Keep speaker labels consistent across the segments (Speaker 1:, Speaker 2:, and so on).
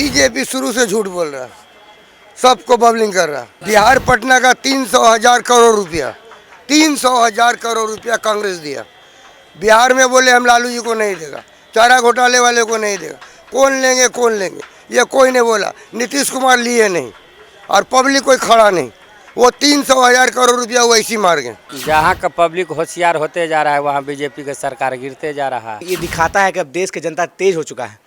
Speaker 1: BJP शुरू से झूठ बोल रहा है, सबको बबलिंग कर रहा है। बिहार पटना का 300,000 करोड़ रुपया, 300,000 करोड़ रुपया कांग्रेस दिया। बिहार में बोले हम लालू जी को नहीं देगा, चारा घोटाले वाले को नहीं देगा। कौन लेंगे कौन लेंगे, ये कोई नहीं बोला। नीतीश कुमार लिए नहीं और पब्लिक कोई खड़ा नहीं, वो 300,000 करोड़ रुपया वैसी मार गए।
Speaker 2: जहाँ का पब्लिक होशियार होते जा रहा है वहाँ बीजेपी का सरकार गिरते जा रहा है।
Speaker 3: ये दिखाता है कि अब देश की जनता तेज हो चुका है।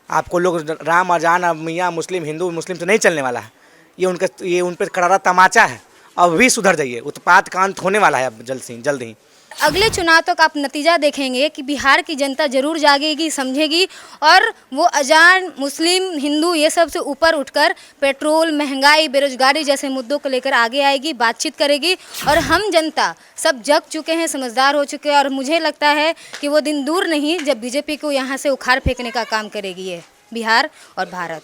Speaker 3: आपको लोग राम अजान अब मियाँ मुस्लिम हिंदू मुस्लिम तो नहीं चलने वाला है। ये उन पर करारा तमाचा है। अब भी सुधर जाइए, उत्पात का अंत होने वाला है अब जल्द ही।
Speaker 4: अगले चुनाव तक आप नतीजा देखेंगे कि बिहार की जनता जरूर जागेगी, समझेगी और वो अजान मुस्लिम हिंदू ये सब से ऊपर उठकर पेट्रोल, महंगाई, बेरोजगारी जैसे मुद्दों को लेकर आगे आएगी, बातचीत करेगी। और हम जनता सब जग चुके हैं, समझदार हो चुके हैं और मुझे लगता है कि वो दिन दूर नहीं जब बीजेपी को यहाँ से उखाड़ फेंकने का काम करेगी ये बिहार और भारत।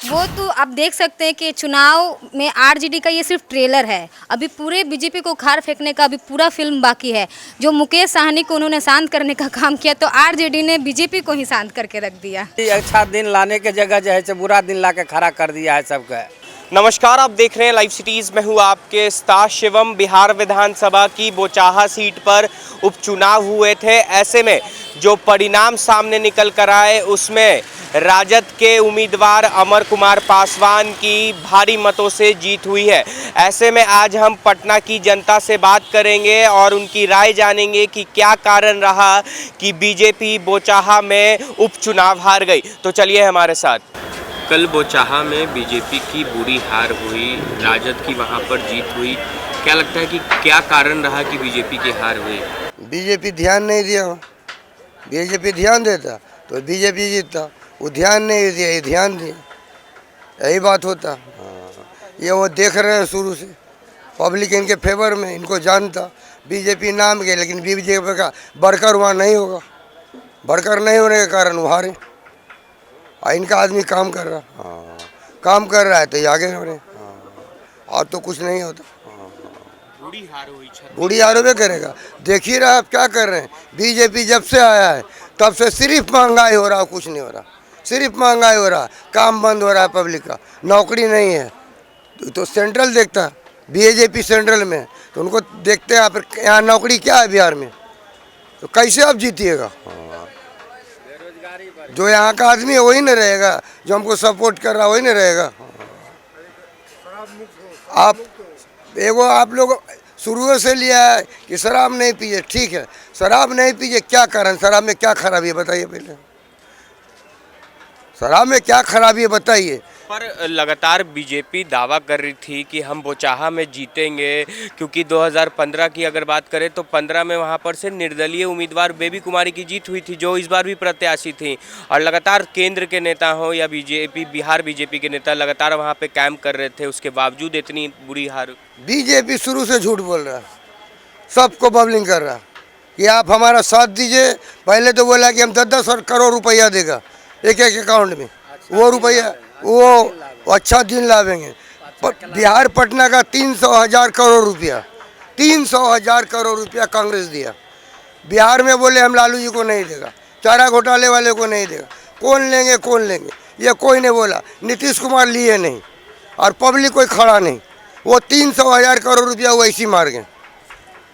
Speaker 4: वो तो आप देख सकते हैं कि चुनाव में आरजेडी का ये सिर्फ ट्रेलर है। अभी पूरे बीजेपी को उखाड़ फेंकने का अभी पूरा फिल्म बाकी है। जो मुकेश साहनी को उन्होंने शांत करने का काम किया तो आरजेडी ने बीजेपी को ही शांत करके रख दिया।
Speaker 2: अच्छा दिन लाने के जगह जो है बुरा दिन ला के खड़ा कर दिया है सबका।
Speaker 5: नमस्कार, आप देख रहे हैं लाइव सिटीज़। मैं हूँ आपके स्टार शिवम। बिहार विधानसभा की बोचाहा सीट पर उपचुनाव हुए थे। ऐसे में जो परिणाम सामने निकल कर आए उसमें राजद के उम्मीदवार अमर कुमार पासवान की भारी मतों से जीत हुई है। ऐसे में आज हम पटना की जनता से बात करेंगे और उनकी राय जानेंगे कि क्या कारण रहा कि बीजेपी बोचाहा में उपचुनाव हार गई। तो चलिए हमारे साथ। कल बोचाहा में बीजेपी की बुरी हार हुई, राजद की वहां पर जीत हुई। क्या लगता है कि क्या कारण रहा कि बीजेपी की हार हुई?
Speaker 1: बीजेपी ध्यान नहीं दिया, बीजेपी ध्यान देता तो बीजेपी जीतता। वो ध्यान नहीं दिया, ये ध्यान दिया, यही बात होता। ये वो देख रहे हैं शुरू से, पब्लिक इनके फेवर में, इनको जानता। बीजेपी नाम के, लेकिन बीजेपी का वर्कर वहाँ नहीं होगा। वर्कर नहीं होने के कारण वो हारे। इनका आदमी काम कर रहा, काम कर रहा है तो ये आगे हो रहे। और तो कुछ नहीं होता।
Speaker 5: बुरी हार हुई,
Speaker 1: बुरी हार भी करेगा। देख ही रहा आप क्या कर रहे हैं। बीजेपी जब से आया है तब से सिर्फ महंगाई हो रहा, कुछ नहीं हो रहा। सिर्फ महंगाई हो रहा, काम बंद हो रहा है पब्लिक का, नौकरी नहीं है। तो सेंट्रल देखता है, बीजेपी सेंट्रल में, तो उनको देखते हैं आप यहाँ नौकरी क्या है बिहार में, तो कैसे आप जीतिएगा। जो यहाँ का आदमी है वही नहीं रहेगा, जो हमको सपोर्ट कर रहा है वही नहीं रहेगा। आप लोग शुरू से लिया है कि शराब नहीं पीजिए, ठीक है, शराब नहीं पीजिए, क्या कारण, शराब में क्या खराबी है बताइए पहले। शराब में क्या खराबी है बताइए।
Speaker 5: पर लगातार बीजेपी दावा कर रही थी कि हम बोचाहा में जीतेंगे, क्योंकि 2015 की अगर बात करें तो 15 में वहां पर से निर्दलीय उम्मीदवार बेबी कुमारी की जीत हुई थी, जो इस बार भी प्रत्याशी थी। और लगातार केंद्र के नेता हो या बीजेपी, बिहार बीजेपी के नेता लगातार वहां पे कैंप कर रहे थे, उसके बावजूद इतनी बुरी हार।
Speaker 1: बीजेपी शुरू से झूठ बोल रहा है, सबको बबलिंग कर रहा है कि आप हमारा साथ दीजिए। पहले तो बोला कि हम 10-10 करोड़ रुपया देगा एक अकाउंट में, वो रुपया वो अच्छा दिन लावेंगे। बिहार पटना का 300,000 करोड़ रुपया, 300,000 करोड़ रुपया कांग्रेस दिया। बिहार में बोले हम लालू जी को नहीं देगा, चारा घोटाले वाले को नहीं देगा। कौन लेंगे कौन लेंगे, ये कोई नहीं बोला। नीतीश कुमार लिए नहीं और पब्लिक कोई खड़ा नहीं, वो 300,000 करोड़ रुपया वैसी मार गए।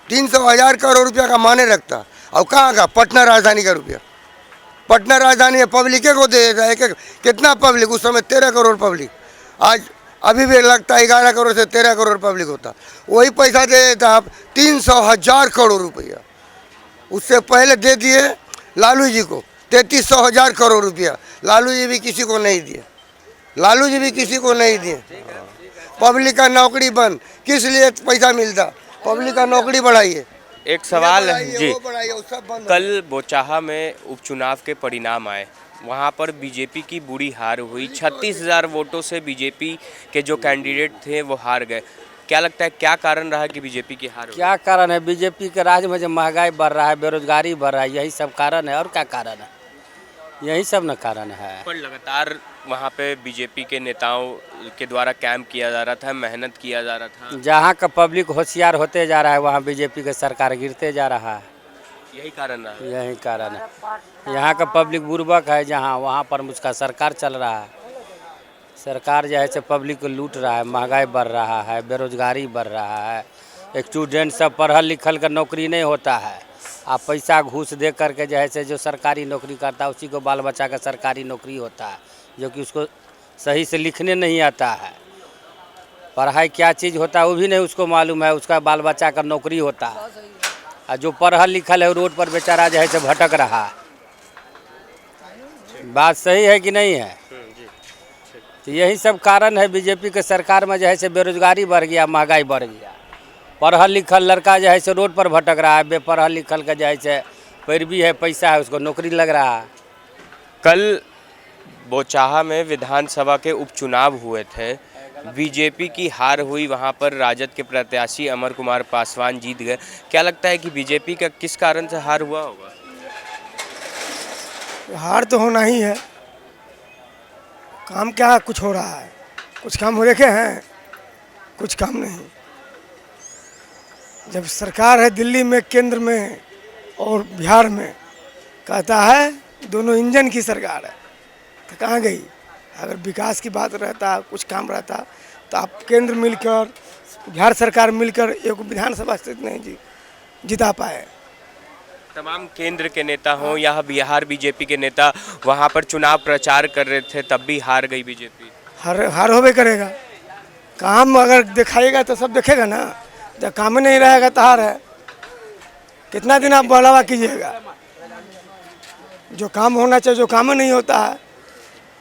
Speaker 1: 300,000 करोड़ रुपया का माने रखता। और कहाँ का, पटना राजधानी का रुपया, पटना राजधानी है, पब्लिक को दे देता है। कितना पब्लिक, उस समय 13 करोड़ पब्लिक, आज अभी भी लगता है 11 करोड़ से 13 करोड़ पब्लिक होता। वही पैसा दे देता आप 300,000 करोड़ रुपया। उससे पहले दे दिए लालू जी को 33,000 करोड़ रुपया। लालू जी भी किसी को नहीं दिए, लालू जी भी किसी को नहीं दिए। पब्लिक का नौकरी बंद, किस लिए पैसा मिलता, पब्लिक का नौकरी बढ़ाइए।
Speaker 5: एक सवाल है जी, कल बोचाहा में उपचुनाव के परिणाम आए, वहां पर बीजेपी की बुरी हार हुई। 36,000 वोटों से बीजेपी के जो कैंडिडेट थे वो हार गए। क्या लगता है क्या कारण रहा कि बीजेपी की हार हुई?
Speaker 2: क्या कारण है, बीजेपी के राज में जो महंगाई बढ़ रहा है, बेरोजगारी बढ़ रहा है, यही सब कारण है। और क्या कारण है, यही सब न कारण है।
Speaker 5: पर लगातार वहाँ पे बीजेपी के नेताओं के द्वारा कैंप किया जा रहा था, मेहनत किया जा रहा था।
Speaker 2: जहाँ का पब्लिक होशियार होते जा रहा है वहाँ बीजेपी का सरकार गिरते जा रहा है।
Speaker 5: यही कारण रहा।
Speaker 2: यही कारण है। यहाँ का पब्लिक बुर्बक है, जहाँ वहाँ पर मुझका सरकार चल रहा है। सरकार जो है से पब्लिक को लूट रहा है, महंगाई बढ़ रहा है, बेरोजगारी बढ़ रहा है, स्टूडेंट सब पढ़ल लिखल का नौकरी नहीं होता है। आप पैसा घूस दे करके जो है से जो सरकारी नौकरी करता है उसी को बाल बच्चा का सरकारी नौकरी होता है, जो कि उसको सही से लिखने नहीं आता है। पढ़ाई क्या चीज़ होता है वो भी नहीं उसको मालूम है, उसका बाल बच्चा का नौकरी होता है। और जो पढ़ल लिखल है वो रोड पर बेचारा जो है से भटक रहा है। बात सही है कि नहीं है? तो यही सब कारण है, बीजेपी के सरकार में जो है से बेरोजगारी बढ़ गया, महंगाई बढ़ गया। पढ़ल लिखल लड़का जो है से रोड पर भटक रहा है, बेपढ़ल लिखल का जो है से पैरवी है, पैसा है, उसको नौकरी लग रहा है।
Speaker 5: कल बोचाहा में विधानसभा के उपचुनाव हुए थे, बीजेपी की हार हुई, वहां पर राजद के प्रत्याशी अमर कुमार पासवान जीत गए। क्या लगता है कि बीजेपी का किस कारण से हार हुआ होगा?
Speaker 6: हार तो होना ही है। काम क्या कुछ हो रहा है? कुछ काम हो रखे हैं, कुछ काम नहीं। जब सरकार है दिल्ली में, केंद्र में और बिहार में, कहता है दोनों इंजन की सरकार है, तो कहाँ गई? अगर विकास की बात रहता, कुछ काम रहता, तो आप केंद्र मिलकर, बिहार सरकार मिलकर एक विधानसभा सीट नहीं जिता पाए।
Speaker 5: तमाम केंद्र के नेता हों या बिहार बीजेपी के नेता वहां पर चुनाव प्रचार कर रहे थे, तब भी हार गई बीजेपी।
Speaker 6: हार होबे करेगा। काम अगर दिखाएगा तो सब देखेगा ना, जब काम ही नहीं रहेगा तो हार है। कितना दिन आप बहलावा कीजिएगा? जो काम होना चाहिए, जो काम नहीं होता है,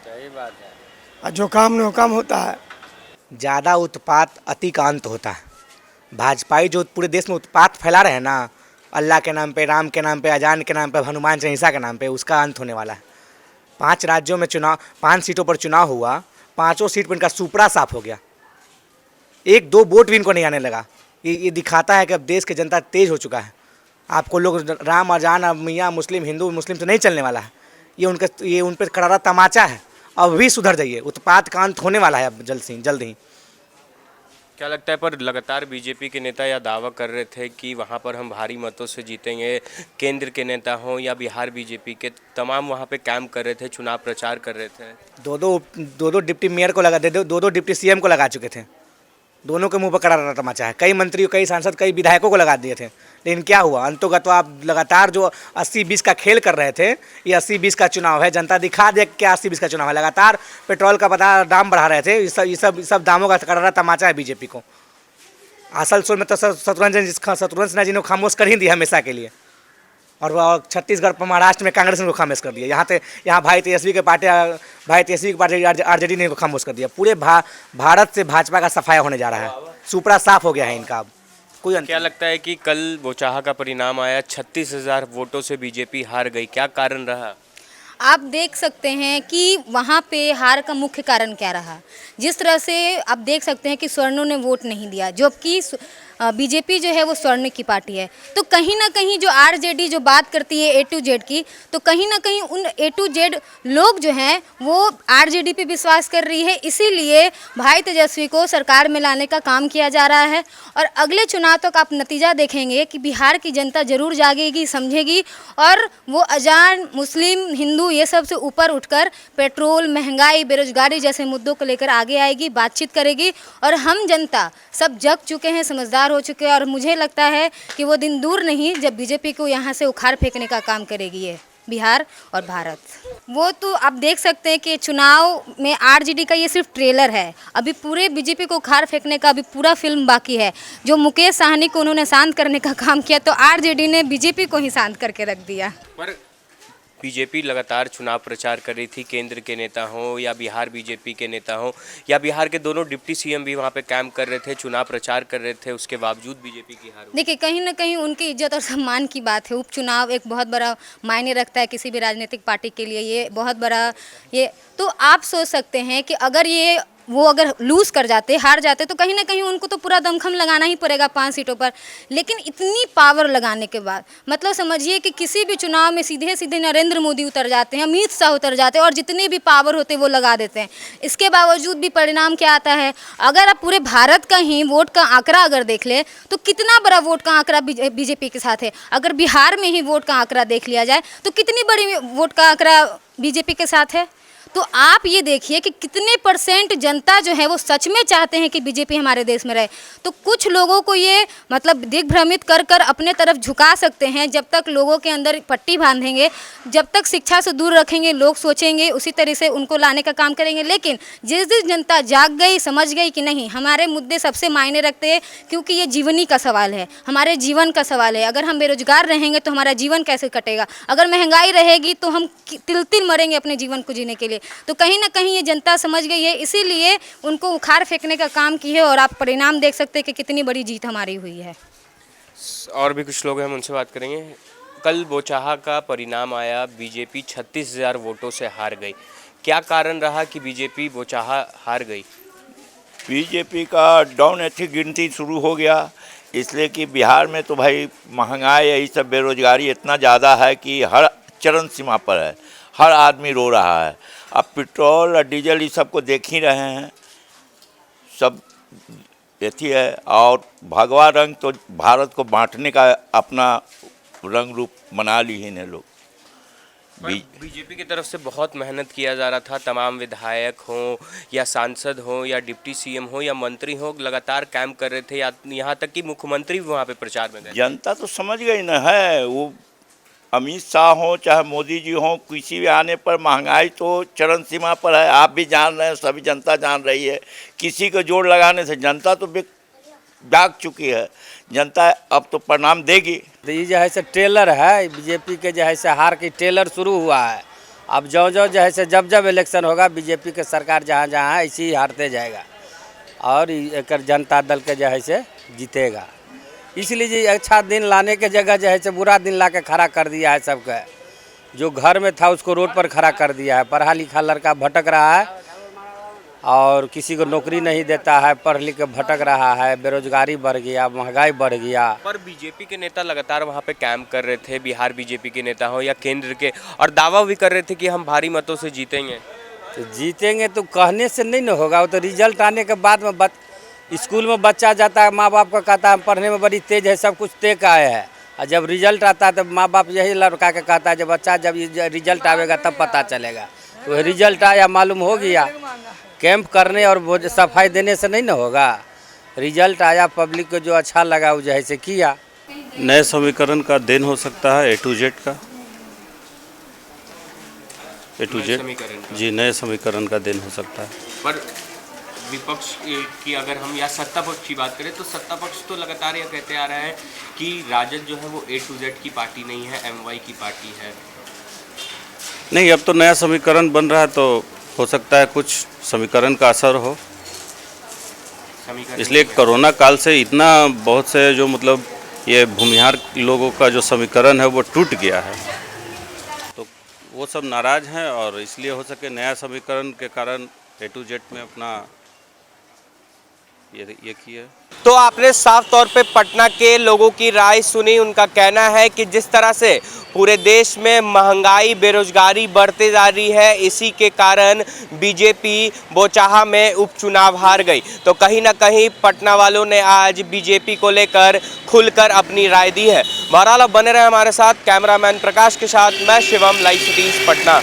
Speaker 2: सही बात है।
Speaker 6: और जो काम नहीं, काम होता है।
Speaker 3: ज़्यादा उत्पात अति का अंत होता है। भाजपाई जो पूरे देश में उत्पात फैला रहे हैं ना, अल्लाह के नाम पे, राम के नाम पे, अजान के नाम पे, हनुमान चालीसा के नाम पे, उसका अंत होने वाला है। 5 राज्यों में चुनाव, 5 सीटों पर चुनाव हुआ, 5 सीट पर इनका सुपड़ा साफ हो गया। 1-2 वोट भी इनको नहीं आने लगा। ये दिखाता है कि अब देश की जनता तेज हो चुका है। आपको लोग राम अजान, अब मियाँ मुस्लिम हिंदू मुस्लिम तो नहीं चलने वाला है। ये उन पर करारा तमाचा है। अब भी सुधर जाइए, उत्पात का अंत होने वाला है अब जल्द ही।
Speaker 5: क्या लगता है, पर लगातार बीजेपी के नेता यह दावा कर रहे थे कि वहां पर हम भारी मतों से जीतेंगे। केंद्र के नेता हों या बिहार बीजेपी के, तमाम वहां पे काम कर रहे थे, चुनाव प्रचार कर रहे थे।
Speaker 3: दो डिप्टी मेयर को लगा दे, दो डिप्टी सीएम को लगा चुके थे। दोनों के मुंह पर करारा तमाचा है। कई मंत्रियों, कई सांसद, कई विधायकों को लगा दिए थे, लेकिन क्या हुआ? अंतोगत तो आप लगातार जो 80-20 का खेल कर रहे थे, ये 80-20 का चुनाव है। जनता दिखा दे क्या 80-20 का चुनाव है। लगातार पेट्रोल का दाम बढ़ा रहे थे। ये सब दामों का करारा तमाचा है बीजेपी को। असल सुर में तो शत्रुघ्न सिन्हा जी ने खामोश कर ही दिया हमेशा के लिए। और छत्तीसगढ़, महाराष्ट्र में कांग्रेस ने को खामोश कर दिया। यहाँ भाई तेजस्वी की पार्टी आरजेडी ने को खामोश कर दिया। पूरे भारत से भाजपा का सफाया होने जा रहा है। सुपड़ा साफ हो गया है इनका। अब कोई
Speaker 5: क्या लगता है कि कल बोचाहा का परिणाम आया, 36,000 वोटों से बीजेपी हार गई, क्या कारण रहा?
Speaker 4: आप देख सकते हैं कि वहाँ पे हार का मुख्य कारण क्या रहा। जिस तरह से आप देख सकते हैं कि स्वर्णों ने वोट नहीं दिया, जबकि बीजेपी जो है वो स्वर्ण की पार्टी है। तो कहीं ना कहीं जो आरजेडी जो बात करती है A to Z की, तो कहीं ना कहीं उन A to Z लोग जो हैं वो आरजेडी पे विश्वास कर रही है। इसीलिए भाई तेजस्वी को सरकार में लाने का काम किया जा रहा है। और अगले चुनाव तक आप नतीजा देखेंगे कि बिहार की जनता ज़रूर जागेगी, समझेगी, और वो अजान, मुस्लिम, हिंदू ये सब से ऊपर उठकर पेट्रोल, महंगाई, बेरोजगारी जैसे मुद्दों को लेकर आगे आएगी, बातचीत करेगी। और हम जनता सब जग चुके हैं, समझदार हो चुके हैं, और मुझे लगता है कि वो दिन दूर नहीं जब बीजेपी को यहाँ से उखाड़ फेंकने का काम करेगी ये बिहार और भारत। वो तो आप देख सकते हैं कि चुनाव में आरजेडी का ये सिर्फ ट्रेलर है। अभी पूरे बीजेपी को उखाड़ फेंकने का अभी पूरा फिल्म बाकी है। जो मुकेश साहनी को उन्होंने शांत करने का काम किया, तो आरजेडी ने बीजेपी को ही शांत करके रख दिया।
Speaker 5: पर बीजेपी लगातार चुनाव प्रचार कर रही थी, केंद्र के नेता हों या बिहार बीजेपी के नेता हों या बिहार के दोनों डिप्टी सीएम भी वहां पे काम कर रहे थे, चुनाव प्रचार कर रहे थे, उसके बावजूद बीजेपी की हार हुई।
Speaker 4: देखिए, कहीं ना कहीं उनकी इज्जत और सम्मान की बात है। उपचुनाव एक बहुत बड़ा मायने रखता है किसी भी राजनीतिक पार्टी के लिए। ये बहुत बड़ा, ये तो आप सोच सकते हैं कि अगर वो अगर लूज़ कर जाते, हार जाते, तो कहीं ना कहीं उनको तो पूरा दमखम लगाना ही पड़ेगा 5 सीटों पर। लेकिन इतनी पावर लगाने के बाद, मतलब समझिए कि किसी भी चुनाव में सीधे सीधे नरेंद्र मोदी उतर जाते हैं, अमित शाह उतर जाते हैं, और जितने भी पावर होते हैं वो लगा देते हैं। इसके बावजूद भी परिणाम क्या आता है? अगर आप पूरे भारत का ही वोट का आंकड़ा अगर देख ले, तो कितना बड़ा वोट का आंकड़ा बीजेपी के साथ है। अगर बिहार में ही वोट का आंकड़ा देख लिया जाए, तो कितनी बड़ी वोट का आंकड़ा बीजेपी के साथ है। तो आप ये देखिए कि कितने % जनता जो है वो सच में चाहते हैं कि बीजेपी हमारे देश में रहे। तो कुछ लोगों को ये मतलब दिग्भ्रमित कर कर अपने तरफ झुका सकते हैं। जब तक लोगों के अंदर पट्टी बांधेंगे, जब तक शिक्षा से दूर रखेंगे, लोग सोचेंगे उसी तरह से उनको लाने का काम करेंगे। लेकिन जिस दिन जनता जाग गई, समझ गई कि नहीं हमारे मुद्दे सबसे मायने रखते हैं, क्योंकि ये जीवनी का सवाल है, हमारे जीवन का सवाल है। अगर हम बेरोजगार रहेंगे तो हमारा जीवन कैसे कटेगा, अगर महंगाई रहेगी तो हम तिल तिल मरेंगे अपने जीवन को जीने के लिए। तो कहीं ना कहीं ये जनता समझ गई है, इसीलिए उनको उखाड़ फेंकने का काम की है। और आप परिणाम देख सकते हैं कि कितनी बड़ी जीत हमारी हुई है।
Speaker 5: और भी कुछ लोग हैं, हम उनसे बात करेंगे। कल बोचाहा का परिणाम आया, बीजेपी 36,000 वोटों से हार गई। क्या कारण रहा कि बीजेपी बोचाहा हार गई?
Speaker 7: बीजेपी का डाउन ऐसी गिनती शुरू हो गया, इसलिए कि बिहार में तो भाई महंगाई यही सब बेरोजगारी इतना ज़्यादा है कि हर चरम सीमा पर है, हर आदमी रो रहा है। अब पेट्रोल और डीजल ये सब को देख ही रहे हैं, सब ऐसी है। और भगवा रंग तो भारत को बांटने का अपना रंग रूप बना ली हैं लोग।
Speaker 5: बीजेपी की तरफ से बहुत मेहनत किया जा रहा था, तमाम विधायक हों या सांसद हों या डिप्टी सीएम हो या मंत्री हो, लगातार कैंप कर रहे थे, यहाँ तक कि मुख्यमंत्री भी वहाँ पे प्रचार में गए।
Speaker 7: जनता तो समझ गई ना है, वो अमित शाह हो चाहे मोदी जी हो, किसी भी आने पर महंगाई तो चरम सीमा पर है। आप भी जान रहे हैं, सभी जनता जान रही है। किसी को जोड़ लगाने से जनता तो जाग चुकी है, जनता अब तो परिणाम देगी।
Speaker 2: ये जो है से टेलर है, बीजेपी के जो है से हार की टेलर शुरू हुआ है। अब जो जो है से जब जब इलेक्शन होगा बीजेपी के सरकार जहाँ जहाँ है इसी हारते जाएगा और एक जनता दल के जो है से जीतेगा। इसलिए जी अच्छा दिन लाने के जगह जो है से बुरा दिन ला के खड़ा कर दिया है सबका। जो घर में था उसको रोड पर खड़ा कर दिया है। पढ़ा लिखा लड़का भटक रहा है और किसी को नौकरी नहीं देता है, पढ़ लिख के भटक रहा है, बेरोजगारी बढ़ गया, महंगाई बढ़ गया।
Speaker 5: पर बीजेपी के नेता लगातार वहाँ पे कैंप कर रहे थे, बिहार बीजेपी के नेता हो या केंद्र के, और दावा भी कर रहे थे कि हम भारी मतों से जीतेंगे।
Speaker 2: तो जीतेंगे तो कहने से नहीं ना होगा, वो तो रिजल्ट आने के बाद में स्कूल में बच्चा जाता है, माँ बाप को कहता है पढ़ने में बड़ी तेज है, सब कुछ तय का है। और जब रिजल्ट आता है तो माँ बाप यही लड़का के कहता है जब बच्चा जब रिजल्ट आएगा तब पता चलेगा। तो रिजल्ट आया मालूम हो गया। कैंप करने और सफाई देने से नहीं ना होगा। रिजल्ट आया, पब्लिक को जो अच्छा लगा वो जो है से किया।
Speaker 8: नए समीकरण का देन हो सकता है, A to Z का, A to Z जी, नए समीकरण का देन हो सकता है।
Speaker 5: पर विपक्ष की अगर हम या सत्ता पक्ष की बात करें तो सत्ता पक्ष तो लगातार यह कहते आ रहा है कि राजद जो है वो A to Z की पार्टी नहीं है, MY की पार्टी है।
Speaker 8: नहीं, अब तो नया समीकरण बन रहा है तो हो सकता है कुछ समीकरण का असर हो। इसलिए कोरोना काल से इतना बहुत से जो मतलब ये भूमिहार लोगों का जो समीकरण है वो टूट गया है, तो वो सब नाराज हैं और इसलिए हो सके नया समीकरण के कारण A to Z में अपना ये किया।
Speaker 5: तो आपने साफ तौर पे पटना के लोगों की राय सुनी। उनका कहना है कि जिस तरह से पूरे देश में महंगाई, बेरोजगारी बढ़ते जा रही है, इसी के कारण बीजेपी बोचाहा में उपचुनाव हार गई। तो कहीं ना कहीं पटना वालों ने आज बीजेपी को लेकर खुलकर अपनी राय दी है। बहरहाल बने रहे हमारे साथ। कैमरामैन प्रकाश के साथ मैं शिवम, लाइव सिटीज पटना।